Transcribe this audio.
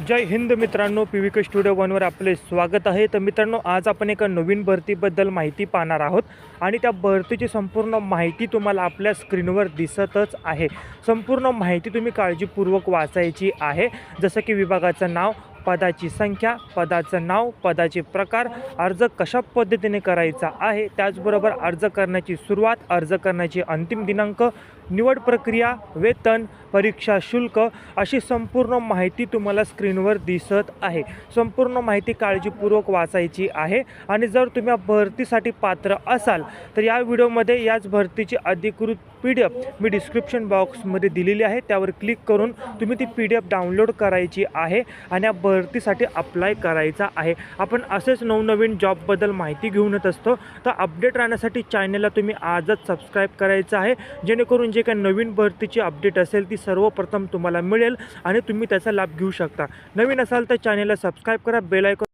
जय हिंद मित्रांनो, PVK studio वनवर आपले स्वागत आहे। तर मित्रांनो, आज आपण एका नवीन भरतीबद्दल माहिती पाहणार आहोत आणि त्या भरतीची संपूर्ण माहिती तुम्हाला आपल्या स्क्रीनवर दिसतच आहे। संपूर्ण माहिती तुम्ही काळजीपूर्वक वाचायची आहे, जसं की विभागाचं नाव, पदाची संख्या, पदाचं नाव, पदाचे प्रकार, अर्ज कशा पद्धतीने करायचा आहे, त्याचबरोबर अर्ज करण्याची सुरुवात, अर्ज करण्याची अंतिम दिनांक, निवड प्रक्रिया, वेतन, परीक्षा शुल्क अशी संपूर्ण माहिती तुम्हाला स्क्रीनवर दिसत आहे। संपूर्ण माहिती काळजीपूर्वक वाचायची आहे आणि जर तुम्ही भरतीसाठी पात्र असाल तर या व्हिडिओमध्ये याच भरतीची अधिकृत PDF मी डिस्क्रिप्शन बॉक्समध्ये दिलेली आहे, त्यावर क्लिक करून तुम्ही ती PDF डाउनलोड करायची आहे आणि या भरतीसाठी अप्लाय करायचा आहे। आपण असेच नवनवीन जॉबबद्दल माहिती घेऊन येत असतो, तर अपडेट राहण्यासाठी चॅनलला तुम्ही आजच सबस्क्राईब करायचं आहे, जेणेकरून जे काही नवीन भरतीची अपडेट असेल ती सर्वप्रथम तुम्हाला मिळेल आणि तुम्ही त्याचा लाभ घेऊ शकता। नवीन असाल तर चॅनलला सबस्क्राईब करा, बेल आयकॉन